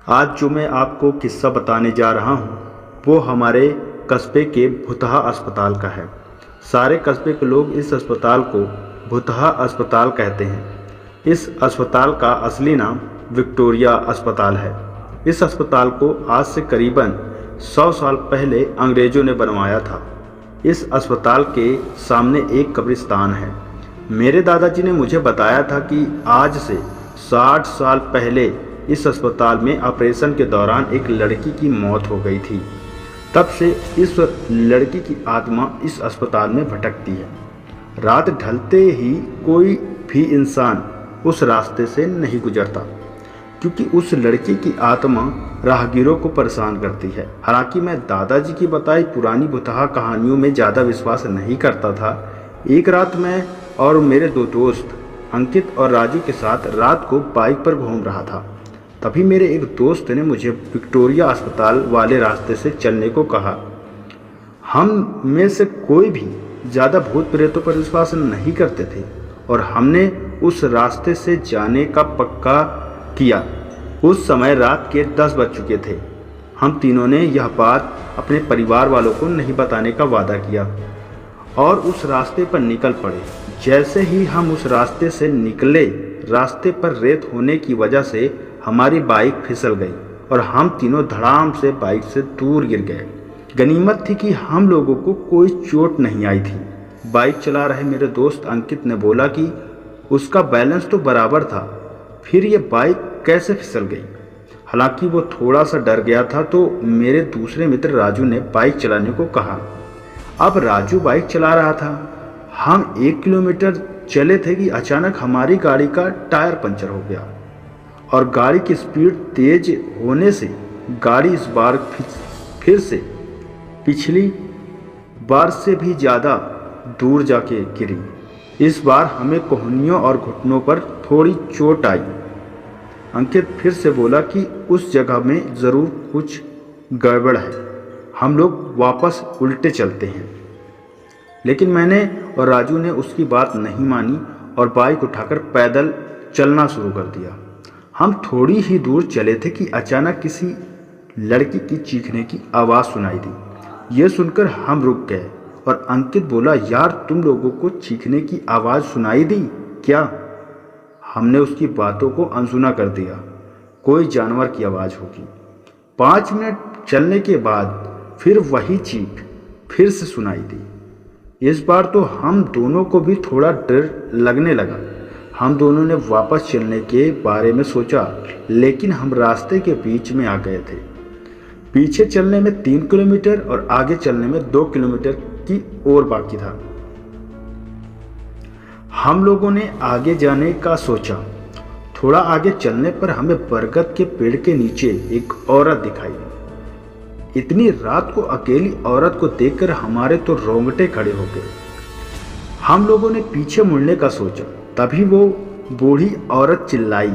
आज जो मैं आपको किस्सा बताने जा रहा हूँ वो हमारे कस्बे के भुतहा अस्पताल का है। सारे कस्बे के लोग इस अस्पताल को भुतहा अस्पताल कहते हैं। इस अस्पताल का असली नाम विक्टोरिया अस्पताल है। इस अस्पताल को आज से करीबन 100 साल पहले अंग्रेज़ों ने बनवाया था। इस अस्पताल के सामने एक कब्रिस्तान है। मेरे दादाजी ने मुझे बताया था कि आज से 60 साल पहले इस अस्पताल में ऑपरेशन के दौरान एक लड़की की मौत हो गई थी। तब से इस लड़की की आत्मा इस अस्पताल में भटकती है। रात ढलते ही कोई भी इंसान उस रास्ते से नहीं गुजरता, क्योंकि उस लड़की की आत्मा राहगीरों को परेशान करती है। हालांकि मैं दादाजी की बताई पुरानी भुतहा कहानियों में ज़्यादा विश्वास नहीं करता था। एक रात मैं और मेरे दो दोस्त अंकित और राजू के साथ रात को बाइक पर घूम रहा था। तभी मेरे एक दोस्त ने मुझे विक्टोरिया अस्पताल वाले रास्ते से चलने को कहा। हम में से कोई भी ज़्यादा भूत प्रेतों पर विश्वास नहीं करते थे और हमने उस रास्ते से जाने का पक्का किया। उस समय रात के 10 बज चुके थे। हम तीनों ने यह बात अपने परिवार वालों को नहीं बताने का वादा किया और उस रास्ते पर निकल पड़े। जैसे ही हम उस रास्ते से निकले, रास्ते पर रेत होने की वजह से हमारी बाइक फिसल गई और हम तीनों धड़ाम से बाइक से दूर गिर गए। गनीमत थी कि हम लोगों को कोई चोट नहीं आई थी। बाइक चला रहे मेरे दोस्त अंकित ने बोला कि उसका बैलेंस तो बराबर था, फिर ये बाइक कैसे फिसल गई। हालांकि वो थोड़ा सा डर गया था, तो मेरे दूसरे मित्र राजू ने बाइक चलाने को कहा। अब राजू बाइक चला रहा था। हम 1 किलोमीटर चले थे कि अचानक हमारी गाड़ी का टायर पंचर हो गया और गाड़ी की स्पीड तेज होने से गाड़ी इस बार फिर से पिछली बार से भी ज़्यादा दूर जाके गिरी। इस बार हमें कोहनियों और घुटनों पर थोड़ी चोट आई। अंकित फिर से बोला कि उस जगह में ज़रूर कुछ गड़बड़ है, हम लोग वापस उल्टे चलते हैं। लेकिन मैंने और राजू ने उसकी बात नहीं मानी और बाइक उठाकर पैदल चलना शुरू कर दिया। हम थोड़ी ही दूर चले थे कि अचानक किसी लड़की की चीखने की आवाज़ सुनाई दी। ये सुनकर हम रुक गए और अंकित बोला, यार तुम लोगों को चीखने की आवाज़ सुनाई दी क्या? हमने उसकी बातों को अनसुना कर दिया। कोई जानवर की आवाज़ होगी। 5 मिनट चलने के बाद फिर वही चीख फिर से सुनाई दी। इस बार तो हम दोनों को भी थोड़ा डर लगने लगा। हम दोनों ने वापस चलने के बारे में सोचा, लेकिन हम रास्ते के बीच में आ गए थे। पीछे चलने में 3 किलोमीटर और आगे चलने में 2 किलोमीटर की ओर बाकी था। हम लोगों ने आगे जाने का सोचा। थोड़ा आगे चलने पर हमें बरगद के पेड़ के नीचे एक औरत दिखाई दी। इतनी रात को अकेली औरत को देखकर हमारे तो रोंगटे खड़े हो गए। हम लोगों ने पीछे मुड़ने का सोचा, तभी वो बूढ़ी औरत चिल्लाई,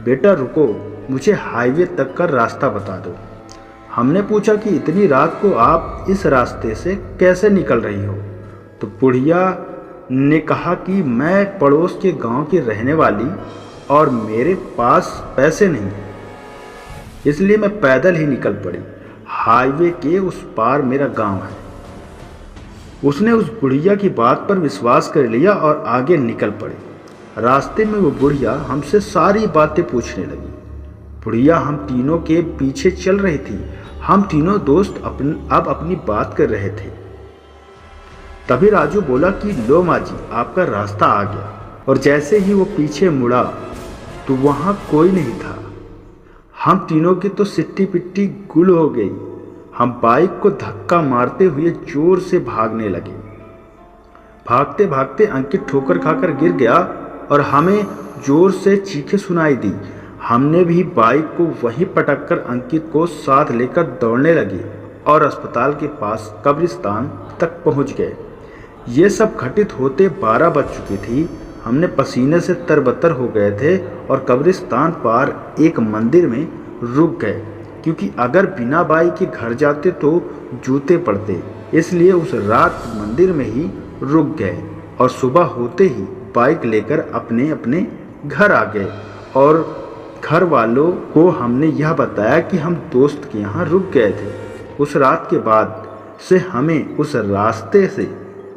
बेटा रुको, मुझे हाईवे तक का रास्ता बता दो। हमने पूछा कि इतनी रात को आप इस रास्ते से कैसे निकल रही हो? तो बुढ़िया ने कहा कि मैं पड़ोस के गांव की रहने वाली और मेरे पास पैसे नहीं, इसलिए मैं पैदल ही निकल पड़ी। हाईवे के उस पार मेरा गांव है। उसने उस बुढ़िया की बात पर विश्वास कर लिया और आगे निकल पड़े। रास्ते में वो बुढ़िया हमसे सारी बातें पूछने लगी। बुढ़िया हम तीनों के पीछे चल रही थी। हम तीनों दोस्त अब अपनी बात कर रहे थे। तभी राजू बोला कि लो माँ जी, आपका रास्ता आ गया। और जैसे ही वो पीछे मुड़ा तो वहाँ कोई नहीं था। हम तीनों की तो सिट्टी पिट्टी गुल हो गई। हम बाइक को धक्का मारते हुए जोर से भागने लगे। भागते भागते अंकित ठोकर खाकर गिर गया और हमें जोर से चीखें सुनाई दी। हमने भी बाइक को वहीं पटककर अंकित को साथ लेकर दौड़ने लगे और अस्पताल के पास कब्रिस्तान तक पहुंच गए। ये सब घटित होते 12 बज चुकी थी। हमने पसीने से तरबतर हो गए थे और कब्रिस्तान पार एक मंदिर में रुक गए, क्योंकि अगर बिना बाइक के घर जाते तो जूते पड़ते। इसलिए उस रात मंदिर में ही रुक गए और सुबह होते ही बाइक लेकर अपने अपने घर आ गए और घर वालों को हमने यह बताया कि हम दोस्त के यहाँ रुक गए थे। उस रात के बाद से हमें उस रास्ते से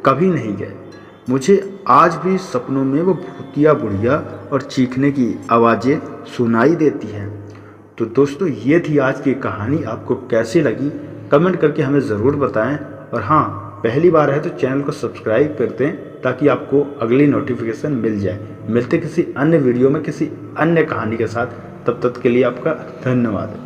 कभी नहीं गए। मुझे आज भी सपनों में वो भूतिया बुढ़िया और चीखने की आवाज़ें सुनाई देती हैं। तो दोस्तों, ये थी आज की कहानी। आपको कैसी लगी कमेंट करके हमें ज़रूर बताएं। और हाँ, पहली बार है तो चैनल को सब्सक्राइब कर दें ताकि आपको अगली नोटिफिकेशन मिल जाए। मिलते किसी अन्य वीडियो में किसी अन्य कहानी के साथ। तब तक के लिए आपका धन्यवाद।